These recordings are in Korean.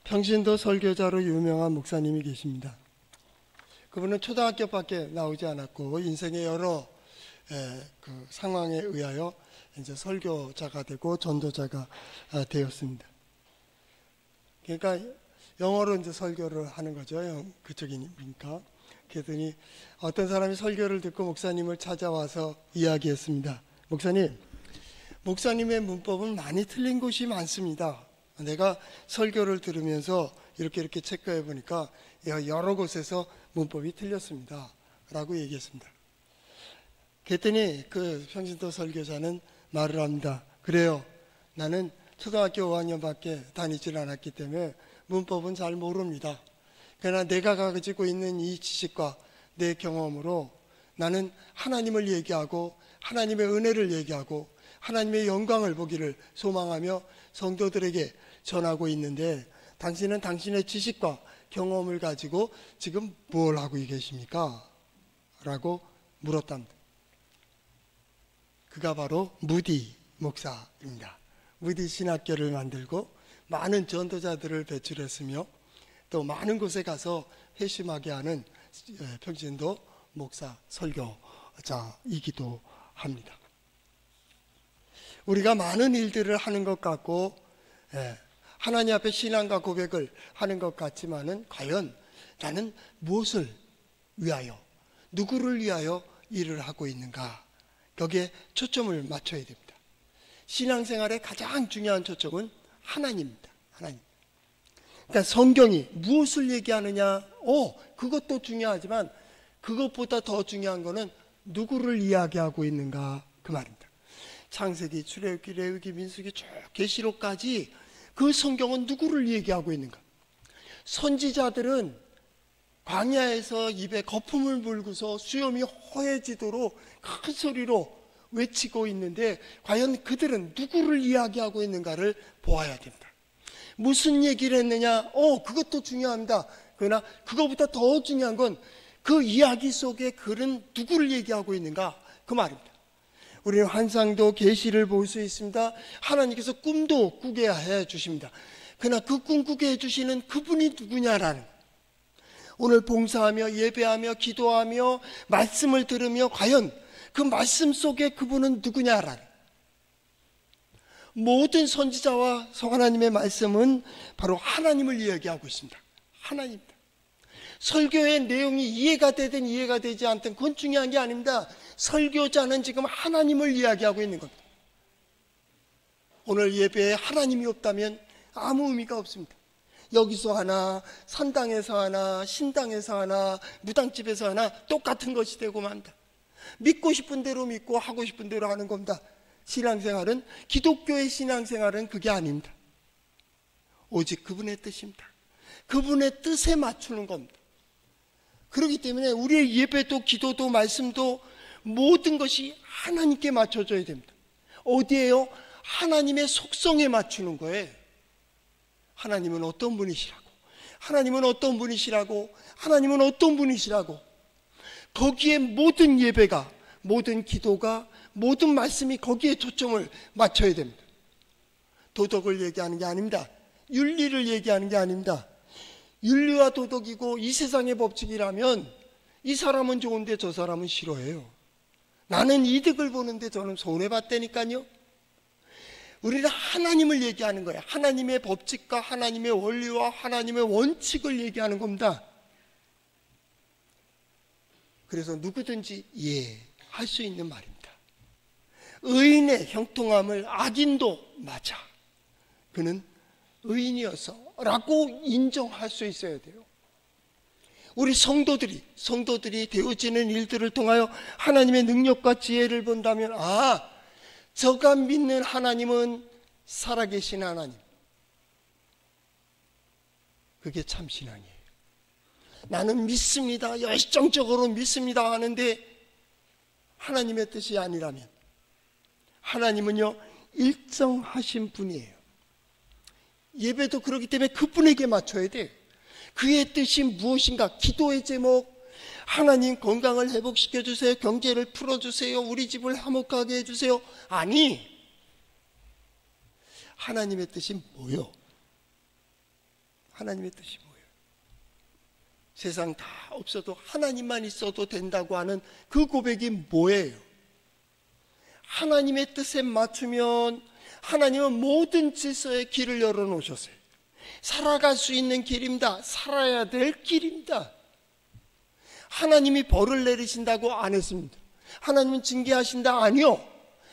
평신도 설교자로 유명한 목사님이 계십니다. 그분은 초등학교밖에 나오지 않았고 인생의 여러 그 상황에 의하여 이제 설교자가 되고 전도자가 되었습니다. 그러니까 영어로 이제 설교를 하는 거죠. 그쪽이니까. 그랬더니 어떤 사람이 설교를 듣고 목사님을 찾아와서 이야기했습니다. 목사님의 문법은 많이 틀린 곳이 많습니다. 내가 설교를 들으면서 이렇게 체크해 보니까 여러 곳에서 문법이 틀렸습니다. 라고 얘기했습니다. 그랬더니 그 평신도 설교자는 말을 합니다. 그래요. 나는 초등학교 5학년밖에 다니질 않았기 때문에 문법은 잘 모릅니다. 그러나 내가 가지고 있는 이 지식과 내 경험으로 나는 하나님을 얘기하고 하나님의 은혜를 얘기하고 하나님의 영광을 보기를 소망하며 성도들에게 전하고 있는데 당신은 당신의 지식과 경험을 가지고 지금 뭘 하고 계십니까? 라고 물었답니다. 그가 바로 무디 목사입니다. 무디 신학교를 만들고 많은 전도자들을 배출했으며 또 많은 곳에 가서 회심하게 하는 평신도 목사 설교자이기도 합니다. 우리가 많은 일들을 하는 것 같고 하나님 앞에 신앙과 고백을 하는 것 같지만은 과연 나는 무엇을 위하여 누구를 위하여 일을 하고 있는가? 거기에 초점을 맞춰야 됩니다. 신앙생활의 가장 중요한 초점은 하나님입니다. 하나님. 그러니까 성경이 무엇을 얘기하느냐? 그것도 중요하지만 그것보다 더 중요한 거는 누구를 이야기하고 있는가? 그 말입니다. 창세기, 출애굽기, 레위기, 민수기, 쭉 계시록까지 그 성경은 누구를 얘기하고 있는가? 선지자들은 광야에서 입에 거품을 물고서 수염이 허해지도록 큰 소리로 외치고 있는데 과연 그들은 누구를 이야기하고 있는가를 보아야 됩니다. 무슨 얘기를 했느냐? 그것도 중요합니다. 그러나 그것보다 더 중요한 건 그 이야기 속에 그는 누구를 얘기하고 있는가? 그 말입니다. 우리는 환상도 계시를 볼 수 있습니다. 하나님께서 꿈도 꾸게 해 주십니다. 그러나 그 꿈 꾸게 해주시는 그분이 누구냐라는, 오늘 봉사하며 예배하며 기도하며 말씀을 들으며 과연 그 말씀 속에 그분은 누구냐라는, 모든 선지자와 하나님의 말씀은 바로 하나님을 이야기하고 있습니다. 하나님입니다. 설교의 내용이 이해가 되든 이해가 되지 않든 그건 중요한 게 아닙니다. 설교자는 지금 하나님을 이야기하고 있는 겁니다. 오늘 예배에 하나님이 없다면 아무 의미가 없습니다. 여기서 하나, 산당에서 하나, 신당에서 하나, 무당집에서 하나 똑같은 것이 되고 맙니다. 믿고 싶은 대로 믿고 하고 싶은 대로 하는 겁니다. 신앙생활은, 기독교의 신앙생활은 그게 아닙니다. 오직 그분의 뜻입니다. 그분의 뜻에 맞추는 겁니다. 그렇기 때문에 우리의 예배도 기도도 말씀도 모든 것이 하나님께 맞춰져야 됩니다. 어디에요? 하나님의 속성에 맞추는 거예요. 하나님은 어떤 분이시라고, 하나님은 어떤 분이시라고, 하나님은 어떤 분이시라고, 거기에 모든 예배가, 모든 기도가, 모든 말씀이 거기에 초점을 맞춰야 됩니다. 도덕을 얘기하는 게 아닙니다. 윤리를 얘기하는 게 아닙니다. 윤리와 도덕이고 이 세상의 법칙이라면 이 사람은 좋은데 저 사람은 싫어해요. 나는 이득을 보는데 저는 손해봤다니까요. 우리는 하나님을 얘기하는 거예요. 하나님의 법칙과 하나님의 원리와 하나님의 원칙을 얘기하는 겁니다. 그래서 누구든지 이해할 수 있는 말입니다. 의인의 형통함을 악인도 맞아, 그는 의인이어서 라고 인정할 수 있어야 돼요. 우리 성도들이 되어지는 일들을 통하여 하나님의 능력과 지혜를 본다면, 저가 믿는 하나님은 살아계신 하나님, 그게 참 신앙이에요. 나는 믿습니다, 열정적으로 믿습니다 하는데 하나님의 뜻이 아니라면, 하나님은요 일정하신 분이에요. 예배도 그렇기 때문에 그분에게 맞춰야 돼. 그의 뜻이 무엇인가? 기도의 제목, 하나님 건강을 회복시켜 주세요, 경제를 풀어주세요, 우리 집을 화목하게 해주세요. 아니, 하나님의 뜻이 뭐요? 하나님의 뜻이 뭐예요? 세상 다 없어도 하나님만 있어도 된다고 하는 그 고백이 뭐예요? 하나님의 뜻에 맞추면 하나님은 모든 질서의 길을 열어놓으셨어요. 살아갈 수 있는 길입니다. 살아야 될 길입니다. 하나님이 벌을 내리신다고 안 했습니다. 하나님은 징계하신다? 아니요.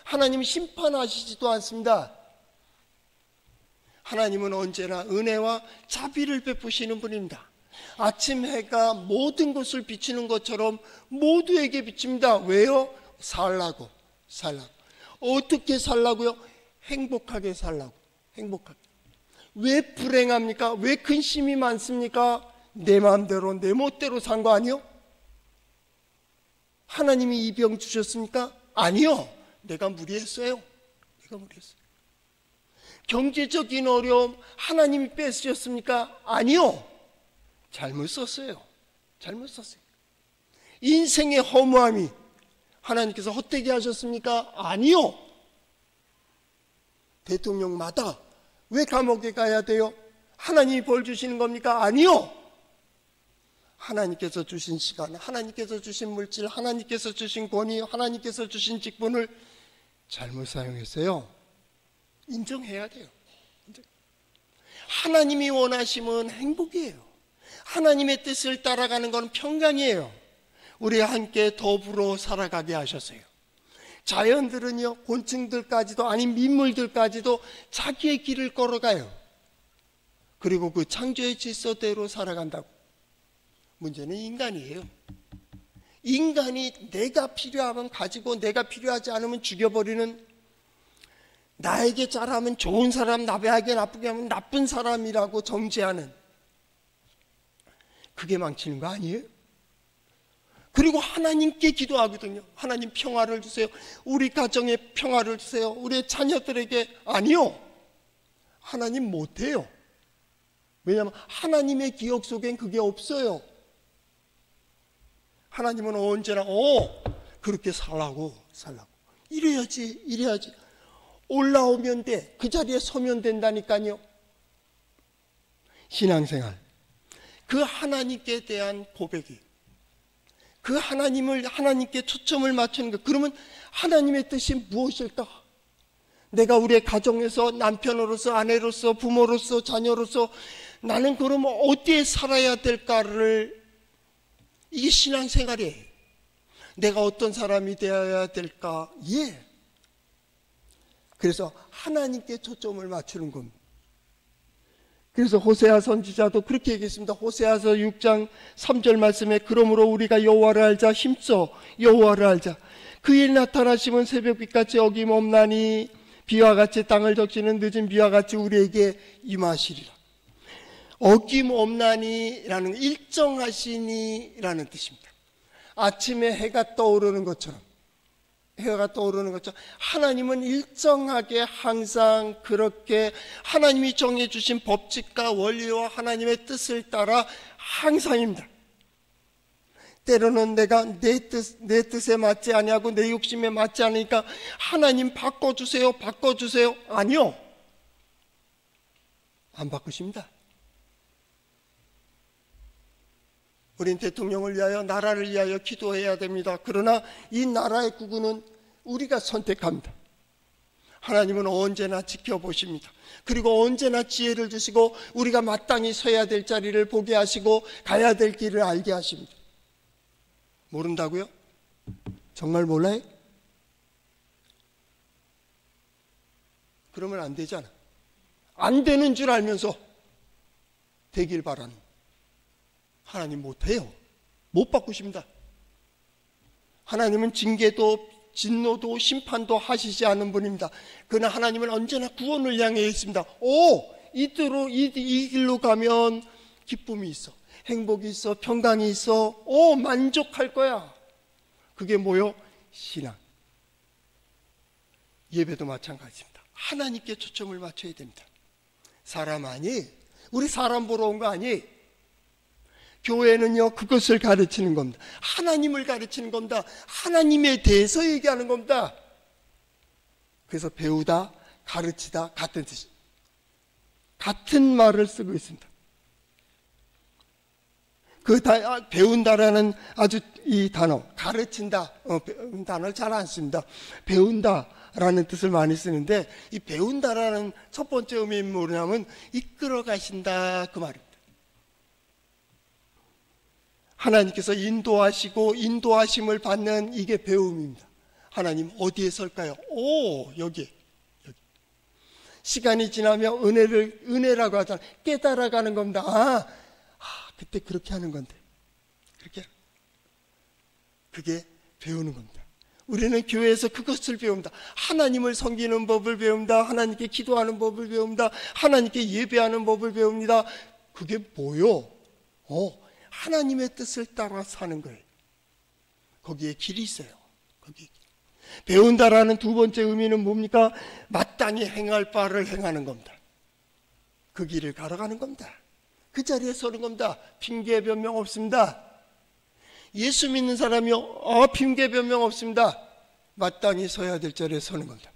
하나님은 심판하시지도 않습니다. 하나님은 언제나 은혜와 자비를 베푸시는 분입니다. 아침 해가 모든 것을 비추는 것처럼 모두에게 비춥니다. 왜요? 살라고. 어떻게 살라고요? 행복하게 살라고. 행복하게. 왜 불행합니까? 왜 근심이 많습니까? 내 마음대로 내 멋대로 산 거 아니요? 하나님이 이 병 주셨습니까? 아니요. 내가 무리했어요. 경제적인 어려움 하나님이 뺏으셨습니까? 아니요. 잘못 썼어요. 인생의 허무함이 하나님께서 헛되게 하셨습니까? 아니요. 대통령마다 왜 감옥에 가야 돼요? 하나님이 벌 주시는 겁니까? 아니요. 하나님께서 주신 시간, 하나님께서 주신 물질, 하나님께서 주신 권위, 하나님께서 주신 직분을 잘못 사용했어요. 인정해야 돼요. 하나님이 원하시면 행복이에요. 하나님의 뜻을 따라가는 건 평강이에요. 우리 함께 더불어 살아가게 하셨어요. 자연들은요, 곤충들까지도 아닌 민물들까지도 자기의 길을 걸어가요. 그리고 그 창조의 질서대로 살아간다고. 문제는 인간이에요. 인간이 내가 필요하면 가지고 내가 필요하지 않으면 죽여버리는, 나에게 잘하면 좋은 사람, 나에게 나쁘게 하면 나쁜 사람이라고 정죄하는, 그게 망치는 거 아니에요? 그리고 하나님께 기도하거든요. 하나님 평화를 주세요. 우리 가정에 평화를 주세요. 우리 자녀들에게. 아니요. 하나님 못해요. 왜냐하면 하나님의 기억 속엔 그게 없어요. 하나님은 언제나 그렇게 살라고 이래야지 올라오면 돼. 그 자리에 서면 된다니까요. 신앙생활, 그 하나님께 대한 고백이, 그 하나님께 초점을 맞추는 것. 그러면 하나님의 뜻이 무엇일까? 내가 우리의 가정에서 남편으로서, 아내로서, 부모로서, 자녀로서 나는 그러면 어디에 살아야 될까를, 이게 신앙생활이에요. 내가 어떤 사람이 되어야 될까? 예. 그래서 하나님께 초점을 맞추는 겁니다. 그래서 호세아 선지자도 그렇게 얘기했습니다. 호세아서 6장 3절 말씀에, 그러므로 우리가 여호와를 알자, 힘써 여호와를 알자. 그의 나타나심은 새벽빛같이 어김없나니 비와 같이 땅을 적시는 늦은 비와 같이 우리에게 임하시리라. 어김없나니라는, 일정하시니라는 뜻입니다. 아침에 해가 떠오르는 것처럼 하나님은 일정하게 항상 그렇게 하나님이 정해주신 법칙과 원리와 하나님의 뜻을 따라 항상입니다. 때로는 내가 내 뜻에 맞지 아니하고 내 욕심에 맞지 않으니까 하나님 바꿔주세요. 아니요. 안 바꾸십니다. 우린 대통령을 위하여, 나라를 위하여 기도해야 됩니다. 그러나 이 나라의 구구는 우리가 선택합니다. 하나님은 언제나 지켜보십니다. 그리고 언제나 지혜를 주시고 우리가 마땅히 서야 될 자리를 보게 하시고 가야 될 길을 알게 하십니다. 모른다고요? 정말 몰라요? 그러면 안 되잖아. 안 되는 줄 알면서 되길 바라는, 하나님 못해요. 못 바꾸십니다. 하나님은 징계도 진노도 심판도 하시지 않는 분입니다. 그러나 하나님은 언제나 구원을 향해 있습니다. 이 길로 가면 기쁨이 있어, 행복이 있어, 평강이 있어, 만족할 거야. 그게 뭐요? 신앙. 예배도 마찬가지입니다. 하나님께 초점을 맞춰야 됩니다. 사람 아니, 우리 사람 보러 온 거 아니. 교회는요, 그것을 가르치는 겁니다. 하나님을 가르치는 겁니다. 하나님에 대해서 얘기하는 겁니다. 그래서 배우다, 가르치다 같은 뜻, 같은 말을 쓰고 있습니다. 배운다라는 아주 이 단어, 가르친다, 단어를 잘 안 씁니다. 배운다라는 뜻을 많이 쓰는데, 이 배운다라는 첫 번째 의미는 뭐냐면 이끌어 가신다, 그 말입니다. 하나님께서 인도하시고 인도하심을 받는 이게 배움입니다. 하나님 어디에 설까요? 여기. 시간이 지나면 은혜라고 하잖아요. 깨달아가는 겁니다. 그때 그렇게 하는 건데. 그게 배우는 겁니다. 우리는 교회에서 그것을 배웁니다. 하나님을 섬기는 법을 배웁니다. 하나님께 기도하는 법을 배웁니다. 하나님께 예배하는 법을 배웁니다. 그게 뭐요? 하나님의 뜻을 따라 사는 거예요. 거기에 길이 있어요. 배운다라는 두 번째 의미는 뭡니까? 마땅히 행할 바를 행하는 겁니다. 그 길을 걸어가는 겁니다. 그 자리에 서는 겁니다. 핑계 변명 없습니다. 예수 믿는 사람이요, 핑계 변명 없습니다. 마땅히 서야 될 자리에 서는 겁니다.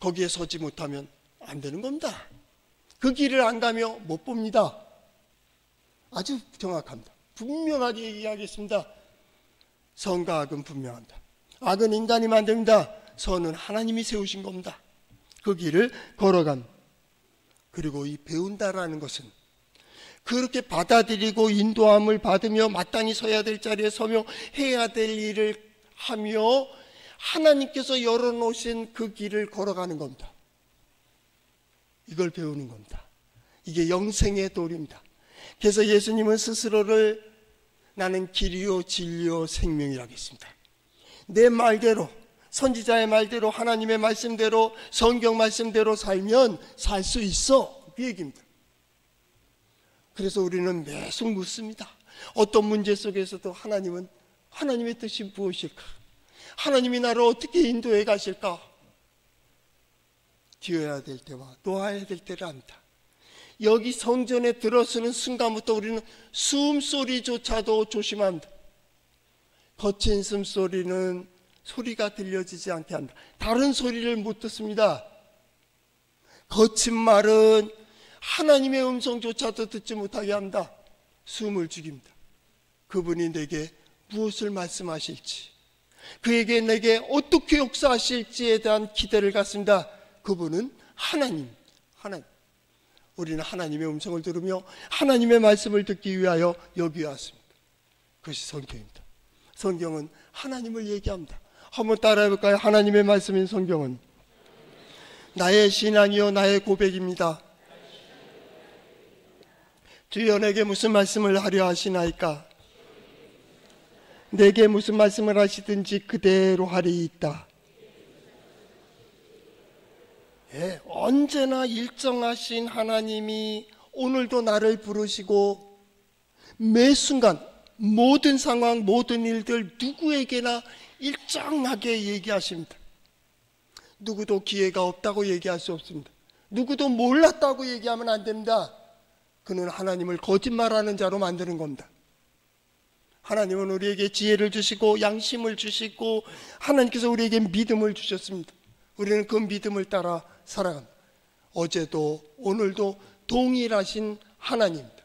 거기에 서지 못하면 안 되는 겁니다. 그 길을 안 가며 못 봅니다. 아주 정확합니다. 분명하게 얘기하겠습니다. 선과 악은 분명합니다. 악은 인간이 만듭니다. 선은 하나님이 세우신 겁니다. 그 길을 걸어간. 그리고 이 배운다라는 것은 그렇게 받아들이고 인도함을 받으며 마땅히 서야 될 자리에 서며 해야 될 일을 하며 하나님께서 열어놓으신 그 길을 걸어가는 겁니다. 이걸 배우는 겁니다. 이게 영생의 도리입니다. 그래서 예수님은 스스로를 나는 길이요 진리요 생명이라고 했습니다. 내 말대로, 선지자의 말대로, 하나님의 말씀대로, 성경 말씀대로 살면 살 수 있어, 그 얘기입니다. 그래서 우리는 계속 묻습니다. 어떤 문제 속에서도 하나님의 뜻이 무엇일까? 하나님이 나를 어떻게 인도해 가실까? 뒤어야 될 때와 놓아야 될 때를 압니다. 여기 성전에 들어서는 순간부터 우리는 숨소리조차도 조심합니다. 거친 숨소리는 소리가 들려지지 않게 한다. 다른 소리를 못 듣습니다. 거친 말은 하나님의 음성조차도 듣지 못하게 한다. 숨을 죽입니다. 그분이 내게 무엇을 말씀하실지, 그에게 내게 어떻게 역사하실지에 대한 기대를 갖습니다. 그분은 하나님. 우리는 하나님의 음성을 들으며 하나님의 말씀을 듣기 위하여 여기 왔습니다. 그것이 성경입니다. 성경은 하나님을 얘기합니다. 한번 따라해 볼까요? 하나님의 말씀인 성경은 나의 신앙이요 나의 고백입니다. 주여 내게 무슨 말씀을 하려 하시나이까? 내게 무슨 말씀을 하시든지 그대로 하리이다. 언제나 일정하신 하나님이 오늘도 나를 부르시고 매 순간 모든 상황, 모든 일들 누구에게나 일정하게 얘기하십니다. 누구도 기회가 없다고 얘기할 수 없습니다. 누구도 몰랐다고 얘기하면 안 됩니다. 그는 하나님을 거짓말하는 자로 만드는 겁니다. 하나님은 우리에게 지혜를 주시고 양심을 주시고 하나님께서 우리에게 믿음을 주셨습니다. 우리는 그 믿음을 따라 살아갑니다. 어제도 오늘도 동일하신 하나님입니다.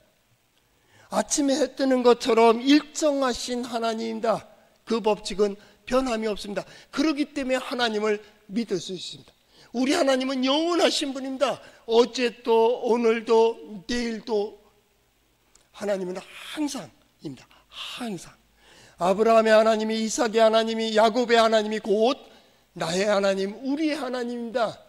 아침에 해 뜨는 것처럼 일정하신 하나님입니다. 그 법칙은 변함이 없습니다. 그렇기 때문에 하나님을 믿을 수 있습니다. 우리 하나님은 영원하신 분입니다. 어제도 오늘도 내일도 하나님은 항상입니다. 항상. 아브라함의 하나님이, 이삭의 하나님이, 야곱의 하나님이 곧 나의 하나님, 우리의 하나님입니다.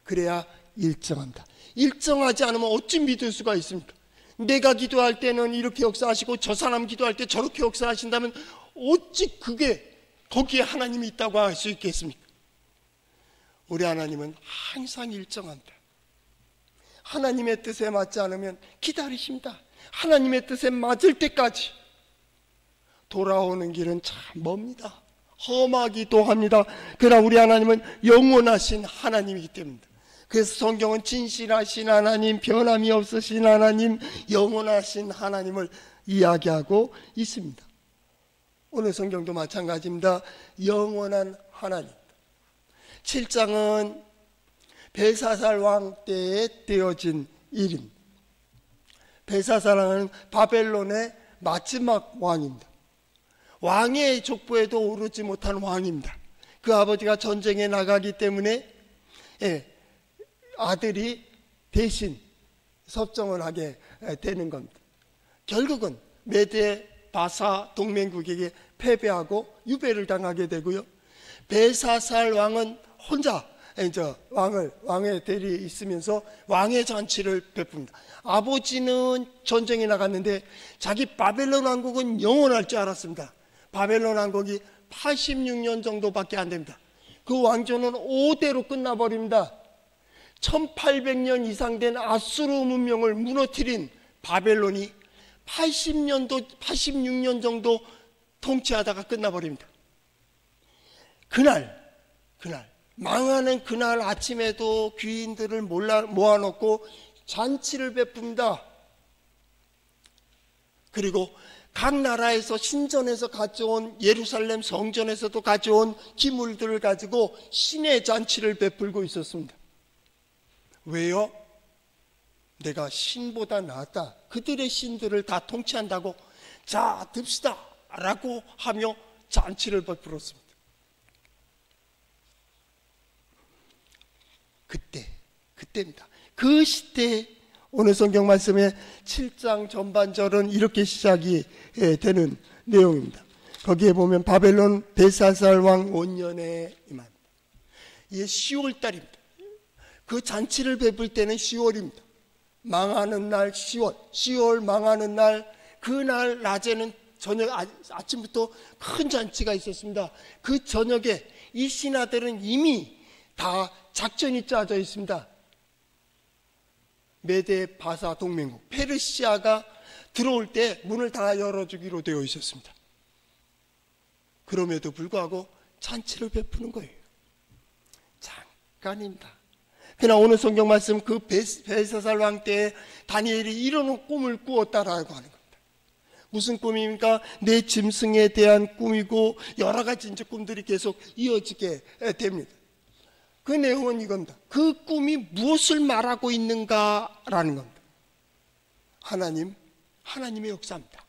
그래야 일정합니다. 일정하지 않으면 어찌 믿을 수가 있습니까? 내가 기도할 때는 이렇게 역사하시고 저 사람 기도할 때 저렇게 역사하신다면 어찌 그게 거기에 하나님이 있다고 할 수 있겠습니까? 우리 하나님은 항상 일정합니다. 하나님의 뜻에 맞지 않으면 기다리십니다. 하나님의 뜻에 맞을 때까지. 돌아오는 길은 참 멉니다. 험하기도 합니다. 그러나 우리 하나님은 영원하신 하나님이기 때문입니다. 그래서 성경은 진실하신 하나님, 변함이 없으신 하나님, 영원하신 하나님을 이야기하고 있습니다. 오늘 성경도 마찬가지입니다. 영원한 하나님. 7장은 벨사살 왕 때에 되어진 일입니다. 벨사살왕은 바벨론의 마지막 왕입니다. 왕의 족보에도 오르지 못한 왕입니다. 그 아버지가 전쟁에 나가기 때문에 아들이 대신 섭정을 하게 되는 겁니다. 결국은 메대 바사 동맹국에게 패배하고 유배를 당하게 되고요. 벨사살 왕은 혼자 왕의 대리에 있으면서 왕의 잔치를 베풉니다. 아버지는 전쟁에 나갔는데 자기 바벨론 왕국은 영원할 줄 알았습니다. 바벨론 왕국이 86년 정도밖에 안 됩니다. 그 왕조는 5대로 끝나버립니다. 1800년 이상 된 아수르 문명을 무너뜨린 바벨론이 86년 정도 통치하다가 끝나버립니다. 그날 망하는 그날 아침에도 귀인들을 모아놓고 잔치를 베풉니다. 그리고 각 나라에서 신전에서 가져온, 예루살렘 성전에서도 가져온 기물들을 가지고 신의 잔치를 베풀고 있었습니다. 왜요? 내가 신보다 낫다. 그들의 신들을 다 통치한다고 자 듭시다 라고 하며 잔치를 베풀었습니다. 그때입니다. 그 시대에 오늘 성경 말씀의 7장 전반절은 이렇게 시작이 되는 내용입니다. 거기에 보면 바벨론 벨사살 왕 5년에 임한다. 이게 10월달입니다. 그 잔치를 베풀 때는 10월입니다. 망하는 날 10월 망하는 날, 그날 낮에는 저녁 아침부터 큰 잔치가 있었습니다. 그 저녁에 이 신하들은 이미 다 작전이 짜져 있습니다. 메데 바사 동맹국 페르시아가 들어올 때 문을 다 열어주기로 되어 있었습니다. 그럼에도 불구하고 잔치를 베푸는 거예요. 잠깐입니다. 그러나 오늘 성경 말씀 그 벨사살 왕 때에 다니엘이 이런 꿈을 꾸었다라고 하는 겁니다. 무슨 꿈입니까? 내 짐승에 대한 꿈이고 여러 가지 이제 꿈들이 계속 이어지게 됩니다. 그 내용은 이겁니다. 그 꿈이 무엇을 말하고 있는가라는 겁니다. 하나님의 역사입니다.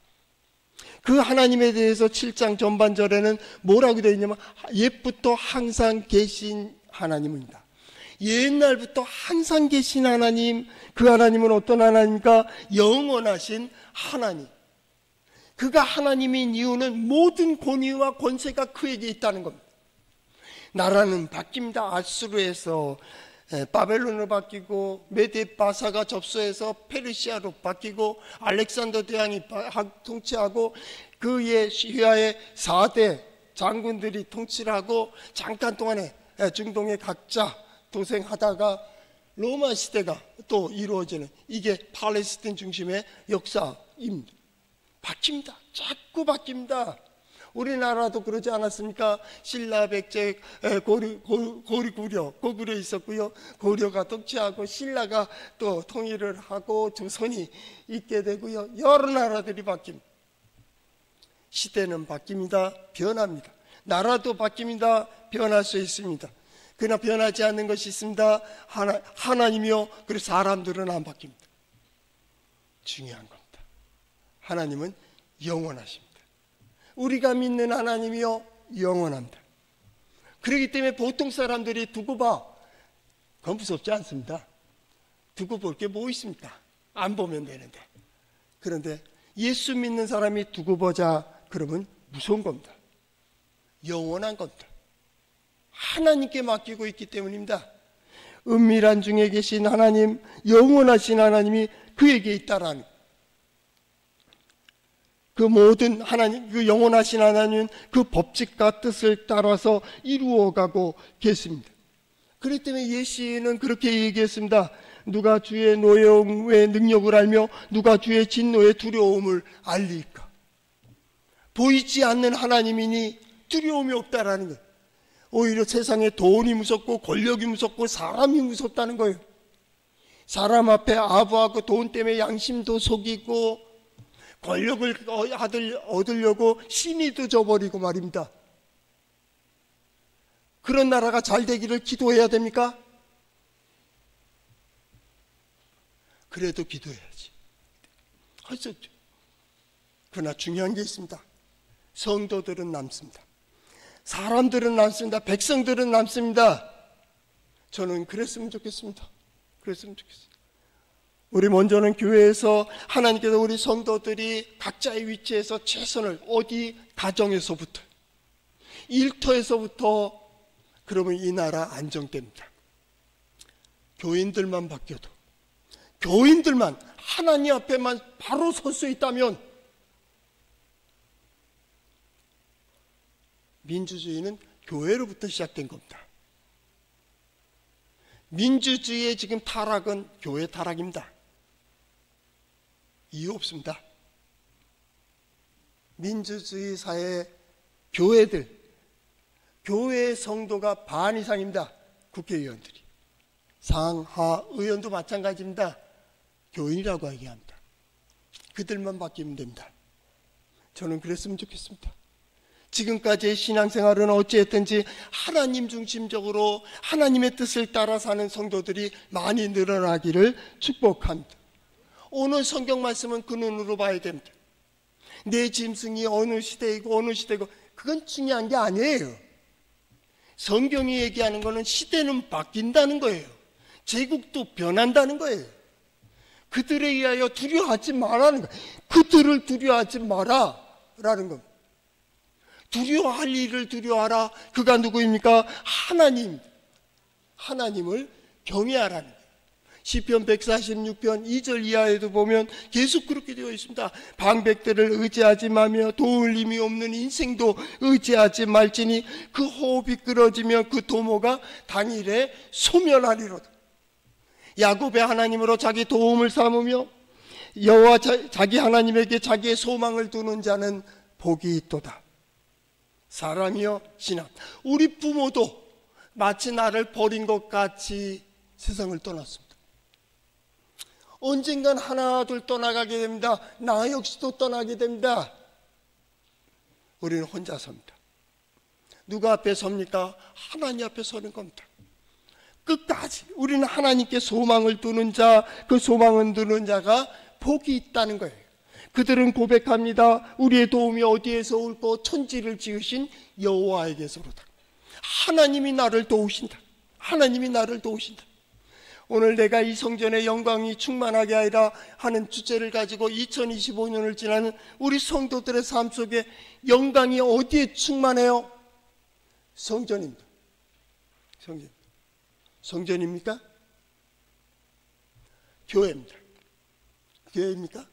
그 하나님에 대해서 7장 전반절에는 뭐라고 되어 있냐면 옛부터 항상 계신 하나님입니다. 옛날부터 항상 계신 하나님, 그 하나님은 어떤 하나님입니까? 영원하신 하나님. 그가 하나님인 이유는 모든 권위와 권세가 그에게 있다는 겁니다. 나라는 바뀝니다. 아수르에서 바벨론으로 바뀌고 메데 바사가 접수해서 페르시아로 바뀌고 알렉산더 대왕이 통치하고 그의 휘하에 4대 장군들이 통치를 하고 잠깐 동안에 중동의 각자 도생하다가 로마 시대가 또 이루어지는, 이게 팔레스타인 중심의 역사입니다. 바뀝니다. 자꾸 바뀝니다. 우리나라도 그러지 않았습니까? 신라 백제 고구려 있었고요. 고려가 통치하고 신라가 또 통일을 하고 조선이 있게 되고요. 여러 나라들이 바뀝니다. 시대는 바뀝니다. 변합니다. 나라도 바뀝니다. 변할 수 있습니다. 그러나 변하지 않는 것이 있습니다. 하나님이요. 그리고 사람들은 안 바뀝니다. 중요한 겁니다. 하나님은 영원하십니다. 우리가 믿는 하나님이요 영원합니다. 그렇기 때문에 보통 사람들이 두고 봐, 그건 무섭지 않습니다. 두고 볼 게 뭐 있습니까? 안 보면 되는데. 그런데 예수 믿는 사람이 두고 보자 그러면 무서운 겁니다. 영원한 겁니다. 하나님께 맡기고 있기 때문입니다. 은밀한 중에 계신 하나님, 영원하신 하나님이 그에게 있다라는, 그 모든 하나님, 그 영원하신 하나님은 그 법칙과 뜻을 따라서 이루어가고 계십니다. 그렇기 때문에 예시는 그렇게 얘기했습니다. 누가 주의 노여움의 능력을 알며 누가 주의 진노의 두려움을 알리까? 보이지 않는 하나님이니 두려움이 없다라는 거예요. 오히려 세상에 돈이 무섭고 권력이 무섭고 사람이 무섭다는 거예요. 사람 앞에 아부하고 돈 때문에 양심도 속이고 권력을 얻으려고 신의도 져버리고 말입니다. 그런 나라가 잘 되기를 기도해야 됩니까? 그래도 기도해야지. 할 수 없죠. 그러나 중요한 게 있습니다. 성도들은 남습니다. 사람들은 남습니다. 백성들은 남습니다. 저는 그랬으면 좋겠습니다. 그랬으면 좋겠어요. 우리 먼저는 교회에서 하나님께서 우리 성도들이 각자의 위치에서 최선을, 어디 가정에서부터, 일터에서부터, 그러면 이 나라 안정됩니다. 교인들만 바뀌어도, 교인들만 하나님 앞에만 바로 설 수 있다면 민주주의는 교회로부터 시작된 겁니다. 민주주의의 지금 타락은 교회 타락입니다. 이유 없습니다. 민주주의 사회 교회들, 교회의 성도가 반 이상입니다. 국회의원들이. 상하 의원도 마찬가지입니다. 교인이라고 얘기합니다. 그들만 바뀌면 됩니다. 저는 그랬으면 좋겠습니다. 지금까지의 신앙생활은 어찌했든지 하나님 중심적으로 하나님의 뜻을 따라 사는 성도들이 많이 늘어나기를 축복합니다. 오늘 성경 말씀은 그 눈으로 봐야 됩니다. 내 짐승이 어느 시대이고 어느 시대고 그건 중요한 게 아니에요. 성경이 얘기하는 거는 시대는 바뀐다는 거예요. 제국도 변한다는 거예요. 그들에 의하여 두려워하지 마라는 거예요. 그들을 두려워하지 마라라는 겁니다. 두려워할 일을 두려워하라. 그가 누구입니까? 하나님. 하나님을 경외하라는 거예요. 시편 146편 2절 이하에도 보면 계속 그렇게 되어 있습니다. 방백들을 의지하지 마며 도울 힘이 없는 인생도 의지하지 말지니 그 호흡이 끊어지면 그 도모가 당일에 소멸하리로다. 야곱의 하나님으로 자기 도움을 삼으며 여호와 자기 하나님에게 자기의 소망을 두는 자는 복이 있도다. 사람이여 신앙. 우리 부모도 마치 나를 버린 것 같이 세상을 떠났습니다. 언젠간 하나 둘 떠나가게 됩니다. 나 역시도 떠나게 됩니다. 우리는 혼자 섭니다. 누가 앞에 섭니까? 하나님 앞에 서는 겁니다. 끝까지 우리는 하나님께 소망을 두는 자, 그 소망을 두는 자가 복이 있다는 거예요. 그들은 고백합니다. 우리의 도움이 어디에서 올고 천지를 지으신 여호와에게서로다. 하나님이 나를 도우신다. 하나님이 나를 도우신다. 오늘 내가 이 성전의 영광이 충만하게 하리라 하는 주제를 가지고 2025년을 지나는 우리 성도들의 삶 속에 영광이 어디에 충만해요? 성전입니다. 성전. 성전입니까? 교회입니다. 교회입니까?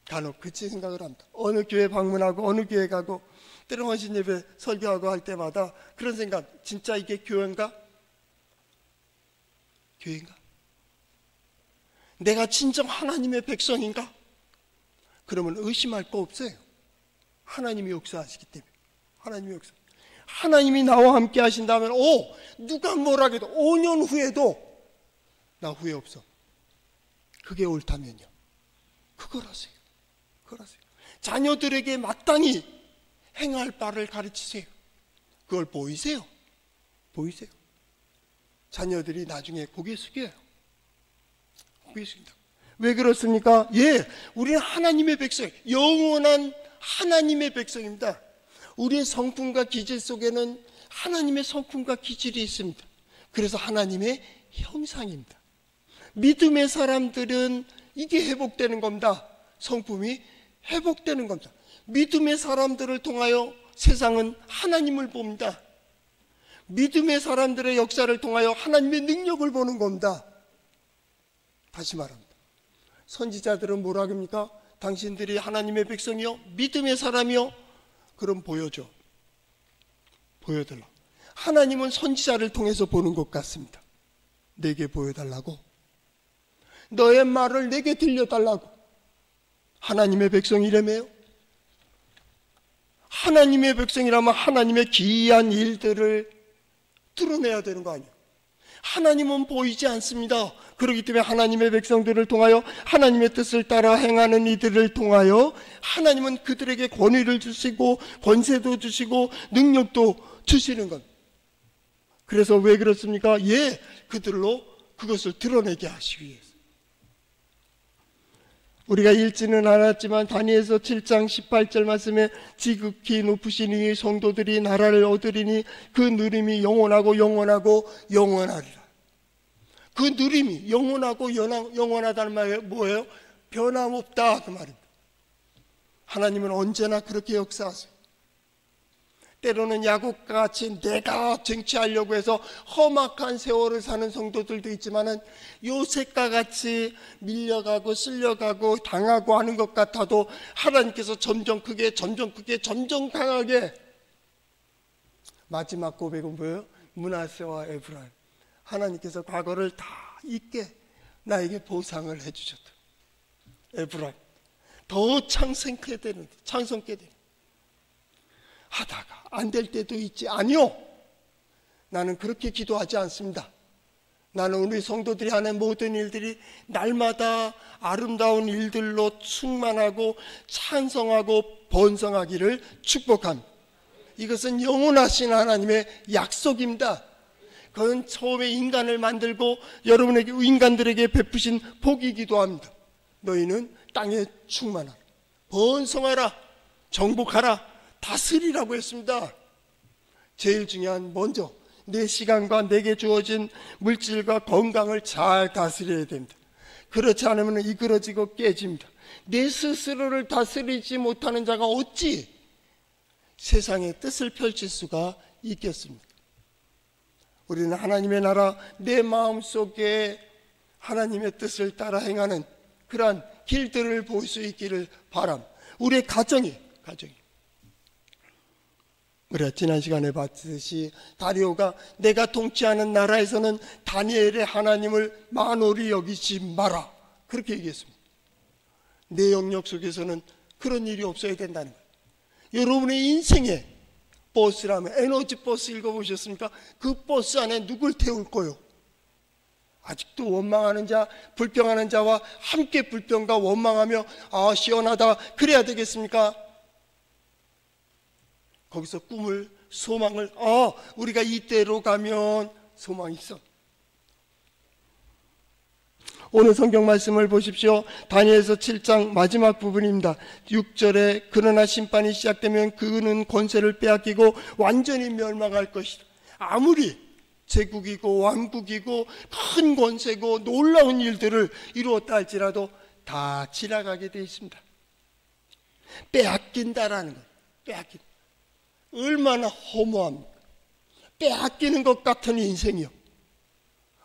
간혹 그치 생각을 합니다. 어느 교회 방문하고 어느 교회 가고 때로 헌신 예배 설교하고 할 때마다 그런 생각, 진짜 이게 교회인가? 교회인가? 내가 진정 하나님의 백성인가? 그러면 의심할 거 없어요. 하나님이 역사하시기 때문에. 하나님이 역사. 하나님이 나와 함께 하신다면 누가 뭐라 해도 5년 후에도 나 후회 없어. 그게 옳다면요. 그걸 하세요. 그걸 하세요. 자녀들에게 마땅히 행할 바를 가르치세요. 그걸 보이세요. 보이세요. 자녀들이 나중에 고개 숙여요. 고개 숙인다. 왜 그렇습니까? 우리는 하나님의 백성, 영원한 하나님의 백성입니다. 우리의 성품과 기질 속에는 하나님의 성품과 기질이 있습니다. 그래서 하나님의 형상입니다. 믿음의 사람들은 이게 회복되는 겁니다. 성품이 회복되는 겁니다. 믿음의 사람들을 통하여 세상은 하나님을 봅니다. 믿음의 사람들의 역사를 통하여 하나님의 능력을 보는 겁니다. 다시 말합니다. 선지자들은 뭐라 합니까? 당신들이 하나님의 백성이요? 믿음의 사람이요? 그럼 보여줘. 보여달라. 하나님은 선지자를 통해서 보는 것 같습니다. 내게 보여달라고. 너의 말을 내게 들려달라고. 하나님의 백성이라며요? 하나님의 백성이라면 하나님의 기이한 일들을 드러내야 되는 거 아니에요? 하나님은 보이지 않습니다. 그렇기 때문에 하나님의 백성들을 통하여 하나님의 뜻을 따라 행하는 이들을 통하여 하나님은 그들에게 권위를 주시고 권세도 주시고 능력도 주시는 것. 그래서 왜 그렇습니까? 그들로 그것을 드러내게 하시기 위해서. 우리가 읽지는 않았지만 다니엘서 7장 18절 말씀에 지극히 높으신 이 성도들이 나라를 얻으리니 그 누림이 영원하고 영원하고 영원하리라. 그 누림이 영원하고 영원하다는 말이 뭐예요? 변함없다 그 말입니다. 하나님은 언제나 그렇게 역사하세요. 때로는 야곱과 같이 내가 쟁취하려고 해서 험악한 세월을 사는 성도들도 있지만은 요셉과 같이 밀려가고 쓸려가고 당하고 하는 것 같아도 하나님께서 점점 크게 점점 강하게. 마지막 고백은 뭐예요? 므낫세와 에브라임, 하나님께서 과거를 다 잊게 나에게 보상을 해주셨다. 에브라임 더 창성케 되는 하다가 안 될 때도 있지. 아니요, 나는 그렇게 기도하지 않습니다. 나는 우리 성도들이 하는 모든 일들이 날마다 아름다운 일들로 충만하고 찬성하고 번성하기를 축복합니다. 이것은 영원하신 하나님의 약속입니다. 그건 처음에 인간을 만들고 여러분에게, 인간들에게 베푸신 복이기도 합니다. 너희는 땅에 충만하라, 번성하라, 정복하라, 다스리라고 했습니다. 제일 중요한, 먼저 내 시간과 내게 주어진 물질과 건강을 잘 다스려야 됩니다. 그렇지 않으면 이그러지고 깨집니다. 내 스스로를 다스리지 못하는 자가 어찌 세상의 뜻을 펼칠 수가 있겠습니까? 우리는 하나님의 나라, 내 마음속에 하나님의 뜻을 따라 행하는 그러한 길들을 볼 수 있기를 바랍니다. 우리의 가정이 우리가 지난 시간에 봤듯이 다리오가 내가 통치하는 나라에서는 다니엘의 하나님을 만홀히 여기지 마라, 그렇게 얘기했습니다. 내 영역 속에서는 그런 일이 없어야 된다는 거예요. 여러분의 인생에 버스라면 에너지 버스 읽어보셨습니까? 그 버스 안에 누굴 태울 거요? 아직도 원망하는 자, 불평하는 자와 함께 불평과 원망하며 시원하다 그래야 되겠습니까? 거기서 꿈을, 소망을, 우리가 이때로 가면 소망이 있어. 오늘 성경 말씀을 보십시오. 다니엘서 7장 마지막 부분입니다. 6절에 그러나 심판이 시작되면 그는 권세를 빼앗기고 완전히 멸망할 것이다. 아무리 제국이고 왕국이고 큰 권세고 놀라운 일들을 이루었다 할지라도 다 지나가게 되어 있습니다. 빼앗긴다라는 거예요. 빼앗긴다. 얼마나 허무합니까? 빼앗기는 것 같은 인생이요.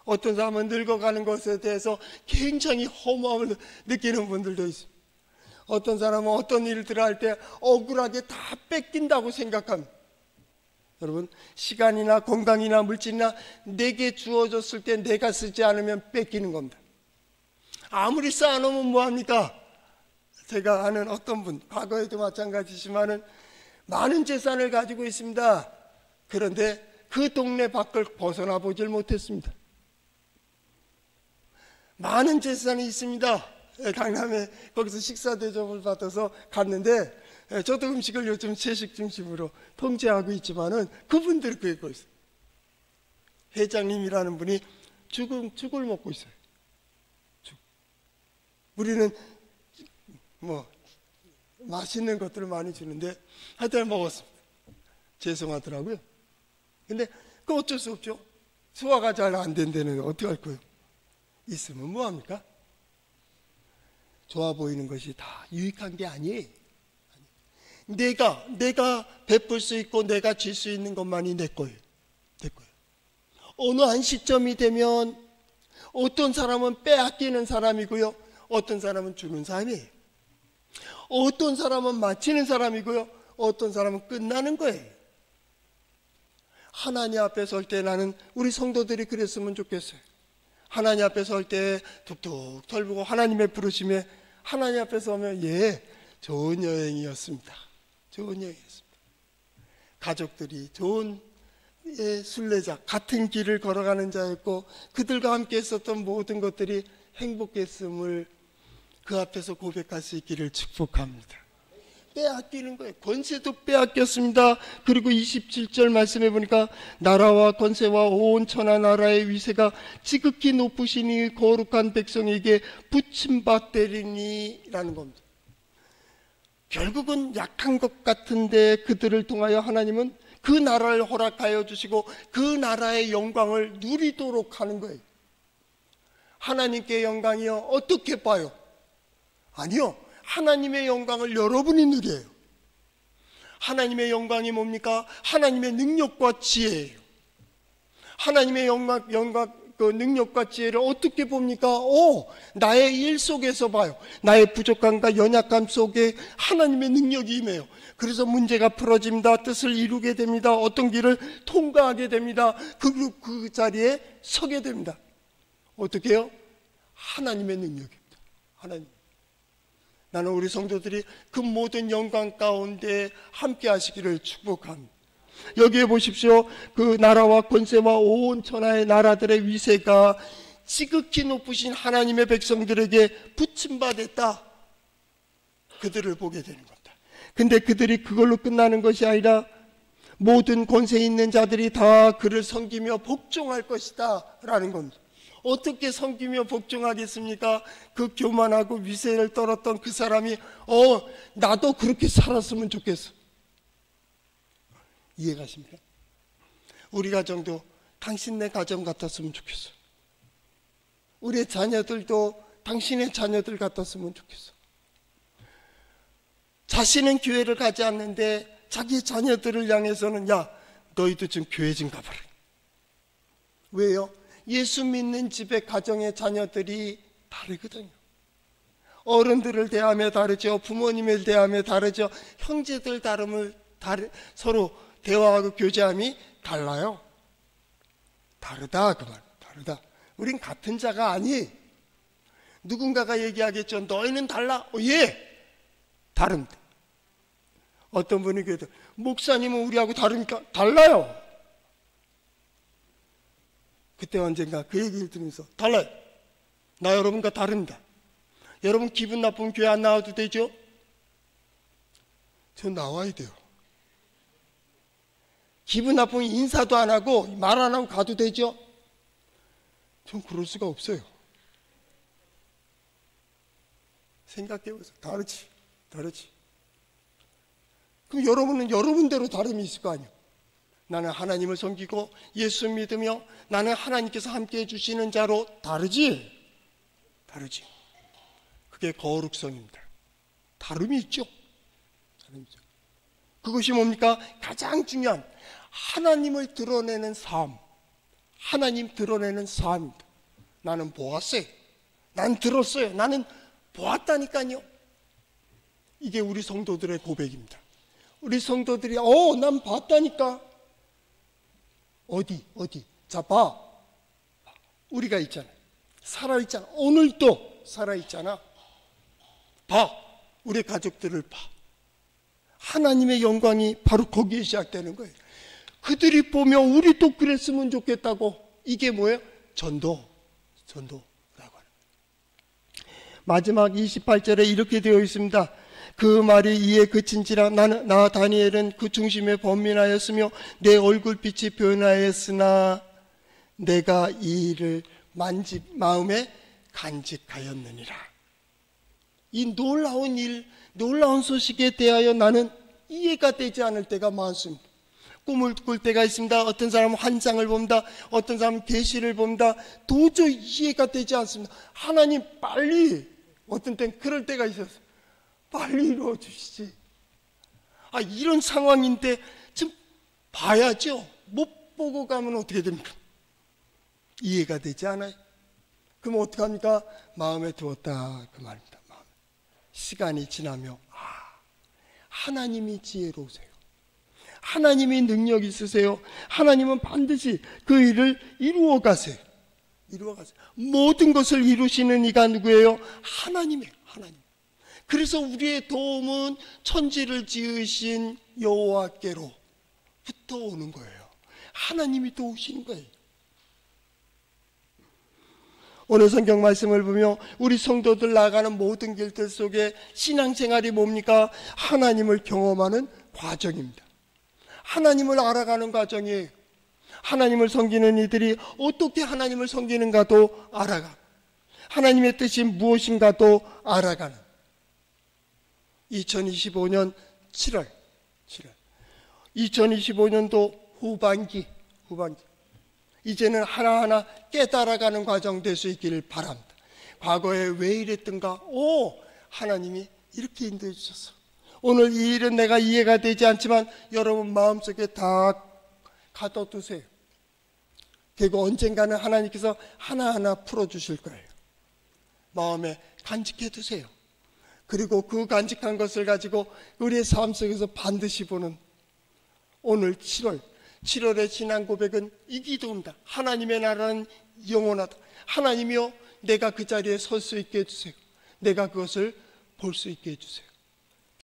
어떤 사람은 늙어가는 것에 대해서 굉장히 허무함을 느끼는 분들도 있습니다. 어떤 사람은 어떤 일들을 할 때 억울하게 다 뺏긴다고 생각합니다. 여러분, 시간이나 건강이나 물질이나 내게 주어졌을 때 내가 쓰지 않으면 뺏기는 겁니다. 아무리 쌓아놓으면 뭐합니까? 제가 아는 어떤 분, 과거에도 마찬가지지만은 많은 재산을 가지고 있습니다. 그런데 그 동네 밖을 벗어나 보질 못했습니다. 많은 재산이 있습니다. 강남에 거기서 식사 대접을 받아서 갔는데, 저도 음식을 요즘 채식 중심으로 통제하고 있지만은 그분들 그거 있어요. 회장님이라는 분이 죽을 먹고 있어요. 죽. 우리는 맛있는 것들을 많이 주는데 하여튼 먹었습니다. 죄송하더라고요. 근데 그 어쩔 수 없죠. 소화가 잘 안 된다는 어떻게 할 거예요? 있으면 뭐합니까? 좋아 보이는 것이 다 유익한 게 아니에요. 내가 베풀 수 있고 내가 줄 수 있는 것만이 내 거예요. 어느 한 시점이 되면 어떤 사람은 빼앗기는 사람이고요, 어떤 사람은 주는 사람이에요. 어떤 사람은 마치는 사람이고요, 어떤 사람은 끝나는 거예요. 하나님 앞에 설 때 나는 우리 성도들이 그랬으면 좋겠어요. 하나님 앞에 설 때 툭툭 털고 하나님의 부르심에 하나님 앞에 서면 좋은 여행이었습니다. 좋은 여행이었습니다. 가족들이 좋은 순례자, 같은 길을 걸어가는 자였고 그들과 함께 했었던 모든 것들이 행복했음을 그 앞에서 고백할 수 있기를 축복합니다. 빼앗기는 거예요. 권세도 빼앗겼습니다. 그리고 27절 말씀해 보니까 나라와 권세와 온 천하 나라의 위세가 지극히 높으시니 거룩한 백성에게 붙임받되리니 라는 겁니다. 결국은 약한 것 같은데 그들을 통하여 하나님은 그 나라를 허락하여 주시고 그 나라의 영광을 누리도록 하는 거예요. 하나님께 영광이요? 어떻게 봐요? 아니요. 하나님의 영광을 여러분이 누려요. 하나님의 영광이 뭡니까? 하나님의 능력과 지혜예요. 하나님의 그 능력과 지혜를 어떻게 봅니까? 나의 일 속에서 봐요. 나의 부족함과 연약함 속에 하나님의 능력이 임해요. 그래서 문제가 풀어집니다. 뜻을 이루게 됩니다. 어떤 길을 통과하게 됩니다. 그 자리에 서게 됩니다. 어떻게 해요? 하나님의 능력입니다. 하나님. 나는 우리 성도들이 그 모든 영광 가운데 함께 하시기를 축복합니다. 여기에 보십시오. 그 나라와 권세와 온 천하의 나라들의 위세가 지극히 높으신 하나님의 백성들에게 붙임받았다. 그들을 보게 되는 겁니다. 근데 그들이 그걸로 끝나는 것이 아니라 모든 권세 있는 자들이 다 그를 섬기며 복종할 것이다 라는 겁니다. 어떻게 섬기며 복종하겠습니까? 그 교만하고 위세를 떨었던 그 사람이 나도 그렇게 살았으면 좋겠어. 이해가십니까? 우리 가정도 당신네 가정 같았으면 좋겠어. 우리의 자녀들도 당신의 자녀들 같았으면 좋겠어. 자신은 교회를 가지 않는데 자기 자녀들을 향해서는 야, 너희도 좀 교회 좀 가봐라. 왜요? 예수 믿는 집의 가정의 자녀들이 다르거든요. 어른들을 대하며 다르죠. 부모님을 대하며 다르죠. 형제들 서로 대화하고 교제함이 달라요. 다르다 그 말. 다르다. 우린 같은 자가 아니. 누군가가 얘기하겠죠. 너희는 달라. 예. 다릅니다. 어떤 분이 그래도 목사님은 우리하고 다르니까 달라요. 그때 언젠가 그 얘기를 들으면서 달라요. 나 여러분과 다릅니다. 여러분 기분 나쁘면 교회 안 나와도 되죠? 저 나와야 돼요. 기분 나쁘면 인사도 안 하고 말 안 하고 가도 되죠? 전 그럴 수가 없어요. 생각해보세요. 다르지. 그럼 여러분은 여러분대로 다름이 있을 거 아니에요. 나는 하나님을 섬기고 예수 믿으며 나는 하나님께서 함께해 주시는 자로 다르지. 그게 거룩성입니다. 다름이 있죠. 그것이 뭡니까? 가장 중요한 하나님을 드러내는 삶. 하나님 드러내는 삶입니다. 나는 보았어요. 난 들었어요. 나는 보았다니까요. 이게 우리 성도들의 고백입니다. 우리 성도들이 난 봤다니까. 어디? 자, 봐. 우리가 있잖아. 살아있잖아. 오늘도 살아있잖아. 봐. 우리 가족들을 봐. 하나님의 영광이 바로 거기에 시작되는 거예요. 그들이 보면 우리도 그랬으면 좋겠다고. 이게 뭐예요? 전도라고 하는 거예요. 마지막 28절에 이렇게 되어 있습니다. 그 말이 이에 그친지라 나 다니엘은 그 중심에 번민하였으며 내 얼굴빛이 변하였으나 내가 이 일을 마음에 간직하였느니라. 이 놀라운 소식에 대하여 나는 이해가 되지 않을 때가 많습니다. 꿈을 꿀 때가 있습니다. 어떤 사람은 환상을 봅니다. 어떤 사람은 계시를 봅니다. 도저히 이해가 되지 않습니다. 하나님 빨리, 어떤 땐 그럴 때가 있었어요. 빨리 이루어 주시지. 이런 상황인데 좀 봐야죠. 못 보고 가면 어떻게 됩니까? 이해가 되지 않아요. 그럼 어떻게 합니까? 마음에 두었다 그 말입니다. 시간이 지나며 하나님이 지혜로우세요. 하나님이 능력 있으세요. 하나님은 반드시 그 일을 이루어 가세요. 모든 것을 이루시는 이가 누구예요? 하나님이에요. 하나님. 그래서 우리의 도움은 천지를 지으신 여호와께로부터 오는 거예요. 하나님이 도우시는 거예요. 오늘 성경 말씀을 보며 우리 성도들 나아가는 모든 길들 속에 신앙생활이 뭡니까? 하나님을 경험하는 과정입니다. 하나님을 알아가는 과정이에요. 하나님을 섬기는 이들이 어떻게 하나님을 섬기는가도 알아가고 하나님의 뜻이 무엇인가도 알아가는 2025년 7월 2025년도 후반기 이제는 하나하나 깨달아가는 과정 될 수 있기를 바랍니다. 과거에 왜 이랬던가? 하나님이 이렇게 인도해 주셨어. 오늘 이 일은 내가 이해가 되지 않지만 여러분 마음속에 다 가둬두세요. 그리고 언젠가는 하나님께서 하나하나 풀어주실 거예요. 마음에 간직해 두세요. 그리고 그 간직한 것을 가지고 우리의 삶 속에서 반드시 보는 오늘 7월의 신앙 고백은 이 기도입니다. 하나님의 나라는 영원하다. 하나님이여, 내가 그 자리에 설 수 있게 해주세요. 내가 그것을 볼 수 있게 해주세요.